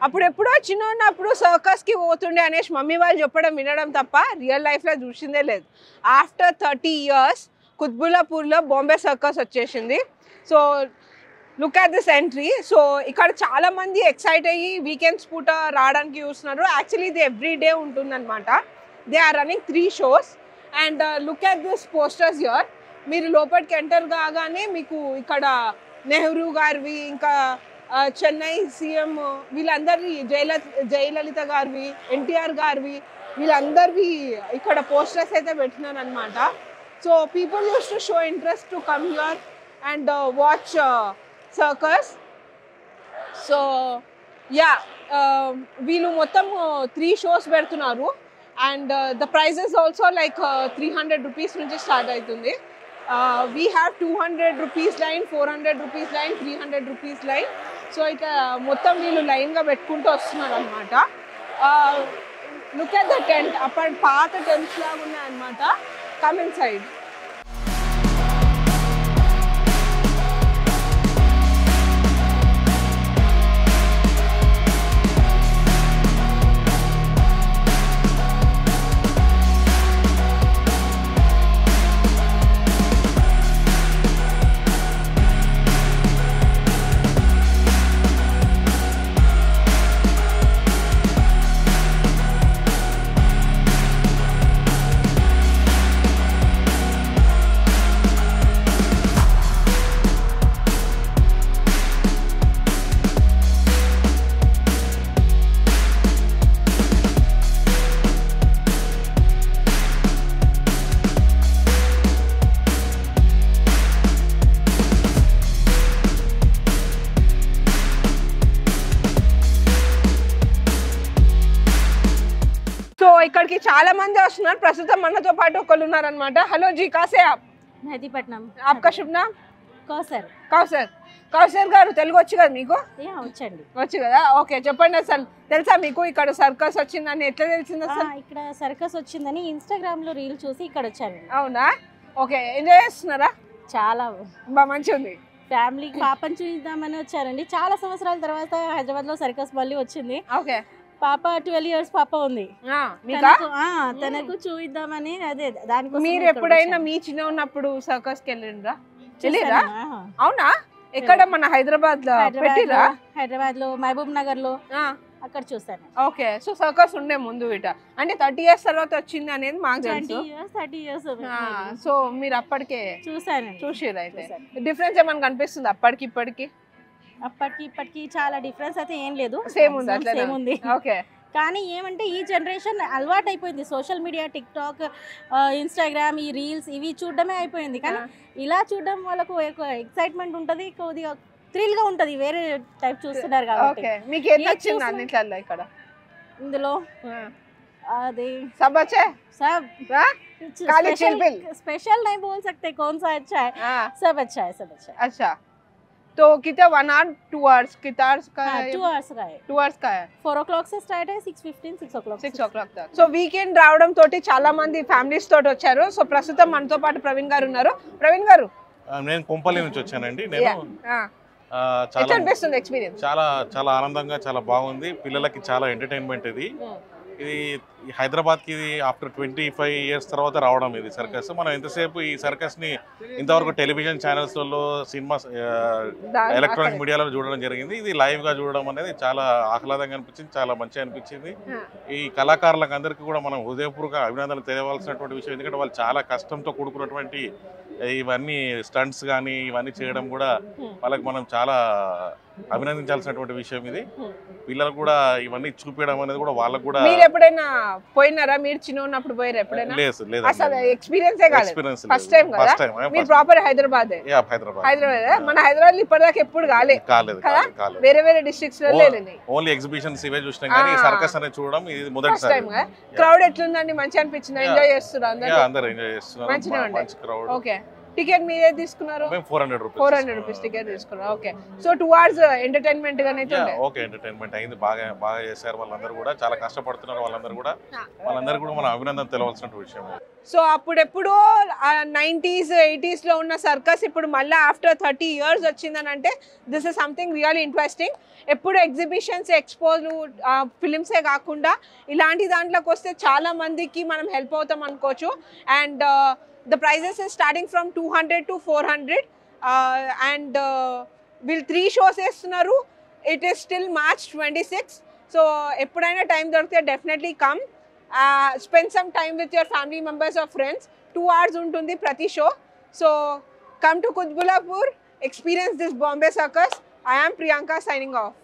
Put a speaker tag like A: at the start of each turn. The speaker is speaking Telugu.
A: అప్పుడెప్పుడో చిన్న ఉన్నప్పుడు సర్కస్కి పోతుండే అనేసి మమ్మీ వాళ్ళు చెప్పడం వినడం తప్ప రియల్ లైఫ్లో చూసిందే లేదు. ఆఫ్టర్ 30 years కుత్బుల్లాపూర్లో బాంబే సర్కస్ వచ్చేసింది. So look at this entry. So ఇక్కడ చాలామంది ఎక్సైట్ అయ్యి వీకెండ్స్ పూట రావడానికి చూస్తున్నారు. యాక్చువల్లీ ఇది ఎవ్రీ డే ఉంటుందన్నమాట. They are running 3 shows and look at this posters here. మీరు లోపలికి ఎంటర్ కాగానే మీకు ఇక్కడ నెహ్రూ గారివి, ఇంకా చెన్నై సీఎం వీళ్ళందరివి, జయలలిత గారివి, ఎన్టీఆర్ గారివి, వీళ్ళందరివి ఇక్కడ పోస్టర్స్ అయితే పెట్టినాను అనమాట. So people use to show interest to come here and watch circus. So yeah, వీళ్ళు మొత్తం 3 shows పెడుతున్నారు and the prices also like 300 rupees నుంచి స్టార్ట్ అవుతుంది. We have 200 rupees line, 400 rupees line, 300 rupees line. So ఇక మొత్తం వీళ్ళు లైన్గా పెట్టుకుంటూ వస్తున్నారు అనమాట. Look at the tent. అప్పటి పాత టెంట్స్ లాగా ఉన్నాయన్నమాట. Come in side. ఇక్కడికి చాలా మంది వస్తున్నారు. ప్రస్తుతం మనతో పాటు ఒకళ్ళు ఉన్నారనమాట. హలో జీ, కాసే ఆప్?
B: మెహదీపట్నం.
A: ఆప్కా శుభ నామ్?
B: కౌసర్.
A: కౌసర్. కౌసర్ గారు తెలుగు వచ్చు కదా మీకు?
B: వచ్చండి.
A: వచ్చు కదా. ఓకే, చెప్పండి అసలు తెలుసా మీకు ఇక్కడ సర్కస్ వచ్చిందని? ఎట్లా తెలిసింది అసలు?
B: ఇక్కడ సర్కస్ వచ్చిందని ఇన్స్టాగ్రామ్ లో రీల్ చూసి ఇక్కడ వచ్చాను.
A: అవునా? ఓకే, ఎంజాయ్ చేస్తున్నారా?
B: చాలా
A: బాగా మంచిగా ఉంది.
B: ఫ్యామిలీకి పాపని చూద్దామని వచ్చారండి. చాలా సంవత్సరాల తర్వాత హైదరాబాద్ లో సర్కస్ మళ్ళీ వచ్చింది.
A: ఓకే.
B: పాప 12 years పాప ఉంది. తనకు చూద్దామని అదే దానికి.
A: మీరు ఎప్పుడైనా మీ చిన్న ఉన్నప్పుడు సర్కస్ కి వెళ్ళిండ్రా? అవునా? ఎక్కడ? మన హైదరాబాద్ లో పెట్టిరా?
B: హైదరాబాద్ లో, మహబూబ్ నగర్ లో అక్కడ చూసాను.
A: ఓకే. సో సర్కస్ ఉండే ముందు ఇట అంటే 30 years తర్వాత వచ్చింది అనేది మాకు తెలుసు.
B: 30 years.
A: సో మీరు అప్పటికే
B: చూసాను.
A: చూసిర్రు. అయితే డిఫరెన్స్ ఏమైనా కనిపిస్తుంది అప్పటికి ఇప్పటికి?
B: అప్పటికి ఇప్పటికి చాలా డిఫరెన్స్ అయితే ఏం లేదు.
A: సేమ్ ఉంది. ఓకే.
B: కానీ ఏమంటే ఈ జనరేషన్ అలవాటు అయిపోయింది. Social media, tick talk, Instagram, ఈ రీల్స్ ఇవి చూడడమే అయిపోయింది. కానీ ఇలా చూడడం వాళ్ళకు ఎక్సైట్మెంట్ ఉంటుంది, కొద్దిగా థ్రిల్ గా ఉంటది. వేరే టైప్ చూస్తున్నారు కాబట్టి.
A: మీకు ఏది నచ్చింది అన్నిట్లలో ఇక్కడ?
B: ఇందులో అది
A: सब अच्छे
B: सब
A: काली चिलबिल
B: स्पेशल नहीं बोल सकते कौन सा अच्छा है. सब अच्छा है, सब अच्छा है.
A: अच्छा, तो कितना 1 hour 2 hours कितना का है?
B: 2 hours का है.
A: 2 hours का है.
B: 4 o'clock से स्टार्ट है, 6:15 6 o'clock
A: तक. సో వీకెండ్ రావడం తోటి చాలా మంది ఫ్యామిలీస్ తోటి వచ్చారు. సో ప్రస్తుతం మనతో పాటు ప్రవీణ్ గారు ఉన్నారు. ప్రవీణ్ గారు,
C: నేను కొంపల్లి నుంచి వచ్చానండి. నేను చాలా చాలా ఆనందంగా, చాలా బాగుంది. పిల్లలకి చాలా ఎంటర్టైన్మెంట్. ఇది హైదరాబాద్కి ఇది ఆఫ్టర్ 25 years తర్వాత రావడం ఇది సర్కస్. మనం ఎంతసేపు ఈ సర్కస్ని ఇంతవరకు టెలివిజన్ ఛానల్స్లలో, సినిమా, ఎలక్ట్రానిక్ మీడియాలో చూడడం జరిగింది. ఇది లైవ్గా చూడడం అనేది చాలా ఆహ్లాదంగా అనిపించింది, చాలా మంచిగా అనిపించింది. ఈ కళాకారులకు అందరికీ కూడా మనం హృదయపూర్వక అభినందనలు తెలియవలసినటువంటి విషయం. ఎందుకంటే వాళ్ళు చాలా కష్టంతో కూడుకున్నటువంటి ఇవన్నీ స్టంట్స్ కానీ ఇవన్నీ చేయడం కూడా వాళ్ళకి మనం చాలా అభినందించాల్సినటువంటి విషయం. ఇది పిల్లలకు కూడా ఇవన్నీ చూపించడం అనేది కూడా వాళ్ళకు కూడా.
A: మీరు ఎప్పుడైనా పోయినారా? మీరు చిన్న ఉన్నప్పుడు పోయారా ఎప్పుడైనా?
C: లేదు,
A: అసలు ఎక్స్పీరియన్స్ ఫస్ట్ టైం కదా? మీరు ప్రాపర్ హైదరాబాద్? హైదరాబాద్. మన హైదరాబాద్ ఇప్పటిదాకా ఎప్పుడు కాలేదు కదా? వేరే వేరే డిస్ట్రిక్ట్స్ లో లేదు.
C: ఓన్లీ ఎగ్జిబిషన్స్ ఇవే చూసినాం కానీ సర్కస్ అనేది చూడడం ఇది మొదటిసారి.
A: క్రౌడ్ ఎట్లుందండి? మంచిగా అనిపించింది? ఎంజాయ్ చేస్తున్నారు
C: అందరూ? ఎంజాయ్ చేస్తున్నారు, మంచి క్రౌడ్.
A: ఓకే. టికెట్ మీరే తీసుకున్నారు?
C: 400
A: rupees టికెట్ తీసుకున్నారు. ఓకే. సో 2 hours ఎంటర్టైన్మెంట్ గానే అయితే
C: ఓకే, ఎంటర్టైన్మెంట్ అయింది. బాగా చేశారు వాళ్ళందరూ కూడా. చాలా కష్టపడుతున్నారు వాళ్ళందరూ కూడా. వాళ్ళందరూ కూడా మనం అభినందన తెలవాల్సిన విషయం.
A: సో అప్పుడెప్పుడో 90s 80sలో ఉన్న సర్కస్ ఇప్పుడు మళ్ళీ ఆఫ్టర్ 30 years వచ్చిందని అంటే this is something really interesting. ఎప్పుడు ఎగ్జిబిషన్స్ ఎక్స్పోలు ఫిలిమ్సే కాకుండా ఇలాంటి దాంట్లోకి వస్తే చాలా మందికి మనం హెల్ప్ అవుతాం అనుకోవచ్చు. And the prices is starting from 200 to 400 and వీళ్ళు 3 shows వేస్తున్నారు. It is still March 26. So ఎప్పుడైనా టైం దొరికితే definitely come. Spend some time with your family members or friends. 2 hours untundi prati show. So come to Kutbulapur, experience this Bombay Circus. I am Priyanka signing off.